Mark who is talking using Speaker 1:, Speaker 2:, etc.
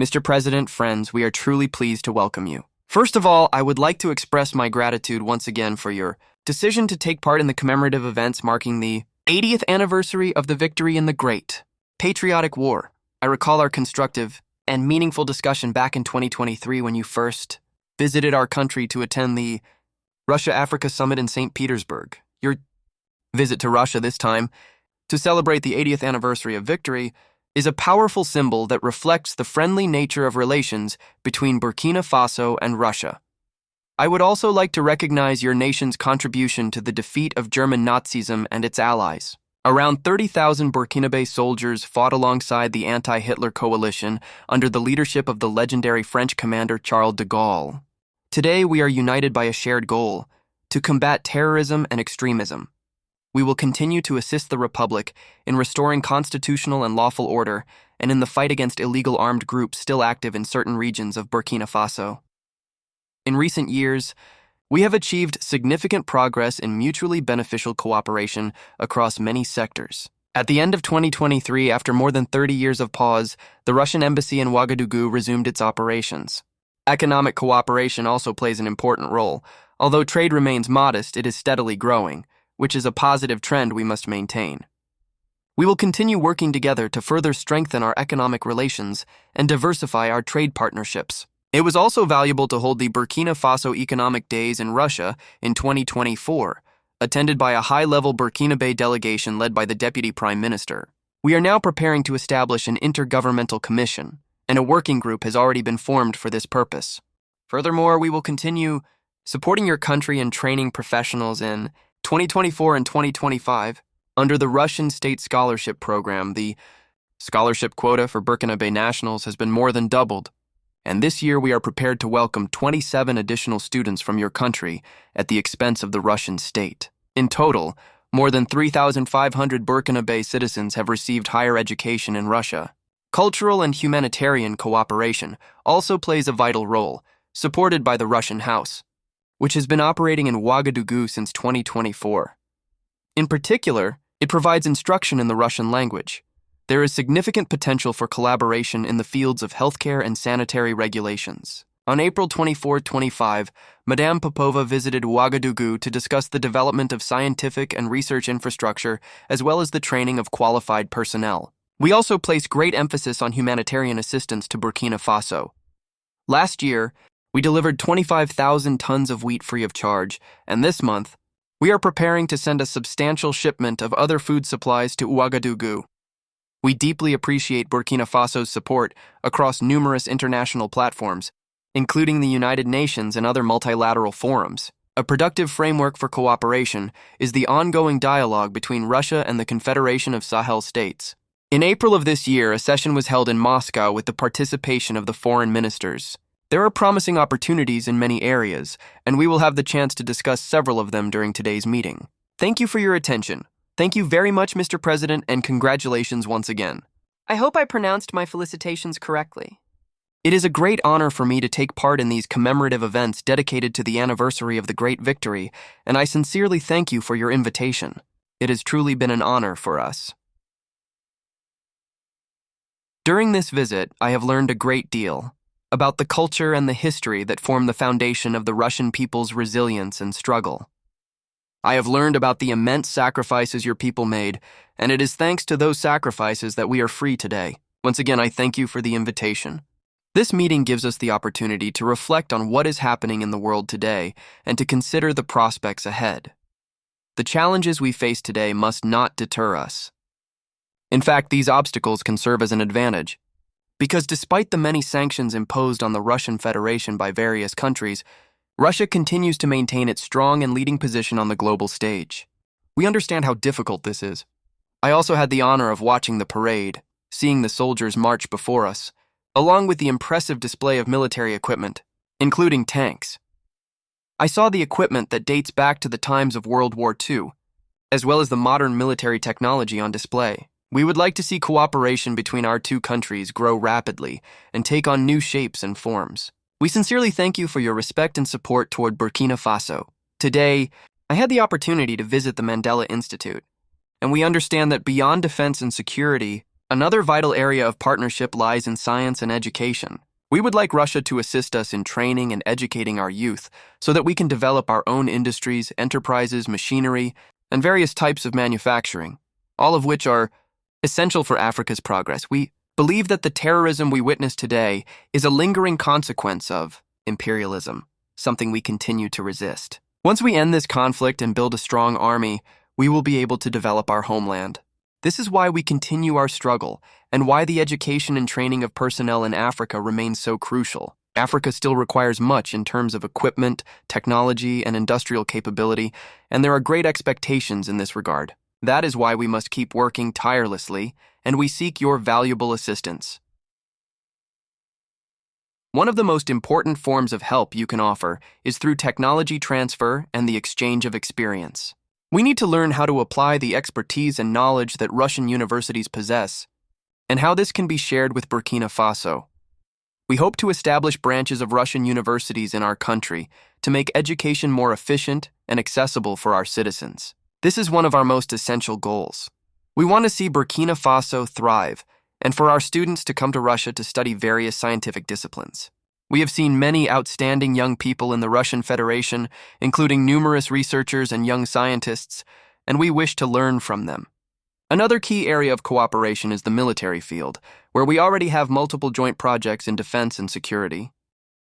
Speaker 1: Mr. President, friends, we are truly pleased to welcome you. First of all, I would like to express my gratitude once again for your decision to take part in the commemorative events marking the 80th anniversary of the victory in the Great Patriotic War. I recall our constructive and meaningful discussion back in 2023 when you first visited our country to attend the Russia-Africa Summit in St. Petersburg. Your visit to Russia this time to celebrate the 80th anniversary of victory is a powerful symbol that reflects the friendly nature of relations between Burkina Faso and Russia. I would also like to recognize your nation's contribution to the defeat of German Nazism and its allies. Around 30,000 Burkinabé soldiers fought alongside the anti-Hitler coalition under the leadership of the legendary French commander Charles de Gaulle. Today, we are united by a shared goal: to combat terrorism and extremism. We will continue to assist the Republic in restoring constitutional and lawful order and in the fight against illegal armed groups still active in certain regions of Burkina Faso. In recent years, we have achieved significant progress in mutually beneficial cooperation across many sectors. At the end of 2023, after more than 30 years of pause, the Russian embassy in Ouagadougou resumed its operations. Economic cooperation also plays an important role. Although trade remains modest, it is steadily growing, which is a positive trend we must maintain. We will continue working together to further strengthen our economic relations and diversify our trade partnerships. It was also valuable to hold the Burkina Faso Economic Days in Russia in 2024, attended by a high-level Burkinabé delegation led by the Deputy Prime Minister. We are now preparing to establish an intergovernmental commission, and a working group has already been formed for this purpose. Furthermore, we will continue supporting your country and training professionals in 2024 and 2025, under the Russian State Scholarship Program. The scholarship quota for Burkinabé nationals has been more than doubled, and this year we are prepared to welcome 27 additional students from your country at the expense of the Russian state. In total, more than 3,500 Burkinabé citizens have received higher education in Russia. Cultural and humanitarian cooperation also plays a vital role, supported by the Russian House, which has been operating in Ouagadougou since 2024. In particular, it provides instruction in the Russian language. There is significant potential for collaboration in the fields of healthcare and sanitary regulations. On April 24-25, Madame Popova visited Ouagadougou to discuss the development of scientific and research infrastructure as well as the training of qualified personnel. We also place great emphasis on humanitarian assistance to Burkina Faso. Last year, we delivered 25,000 tons of wheat free of charge, and this month, we are preparing to send a substantial shipment of other food supplies to Ouagadougou. We deeply appreciate Burkina Faso's support across numerous international platforms, including the United Nations and other multilateral forums. A productive framework for cooperation is the ongoing dialogue between Russia and the Confederation of Sahel States. In April of this year, a session was held in Moscow with the participation of the foreign ministers. There are promising opportunities in many areas, and we will have the chance to discuss several of them during today's meeting. Thank you for your attention. Thank you very much, Mr. President, and congratulations once again. I hope I pronounced my felicitations correctly. It is a great honor for me to take part in these commemorative events dedicated to the anniversary of the great victory, and I sincerely thank you for your invitation. It has truly been an honor for us. During this visit, I have learned a great deal about the culture and the history that form the foundation of the Russian people's resilience and struggle. I have learned about the immense sacrifices your people made, and it is thanks to those sacrifices that we are free today. Once again, I thank you for the invitation. This meeting gives us the opportunity to reflect on what is happening in the world today and to consider the prospects ahead. The challenges we face today must not deter us. In fact, these obstacles can serve as an advantage. Because despite the many sanctions imposed on the Russian Federation by various countries, Russia continues to maintain its strong and leading position on the global stage. We understand how difficult this is. I also had the honor of watching the parade, seeing the soldiers march before us, along with the impressive display of military equipment, including tanks. I saw the equipment that dates back to the times of World War II, as well as the modern military technology on display. We would like to see cooperation between our two countries grow rapidly and take on new shapes and forms. We sincerely thank you for your respect and support toward Burkina Faso. Today, I had the opportunity to visit the Mandela Institute, and we understand that beyond defense and security, Another vital area of partnership lies in science and education. We would like Russia to assist us in training and educating our youth so that we can develop our own industries, enterprises, machinery, and various types of manufacturing, all of which are essential for Africa's progress. We believe that the terrorism we witness today is a lingering consequence of imperialism, something we continue to resist. Once we end this conflict and build a strong army, we will be able to develop our homeland. This is why we continue our struggle and why the education and training of personnel in Africa remains so crucial. Africa still requires much in terms of equipment, technology, and industrial capability, and there are great expectations in this regard. That is why we must keep working tirelessly, and we seek your valuable assistance. One of the most important forms of help you can offer is through technology transfer and the exchange of experience. We need to learn how to apply the expertise and knowledge that Russian universities possess, and how this can be shared with Burkina Faso. We hope to establish branches of Russian universities in our country to make education more efficient and accessible for our citizens. This is one of our most essential goals. We want to see Burkina Faso thrive, and for our students to come to Russia to study various scientific disciplines. We have seen many outstanding young people in the Russian Federation, including numerous researchers and young scientists, and we wish to learn from them. Another key area of cooperation is the military field, where we already have multiple joint projects in defense and security.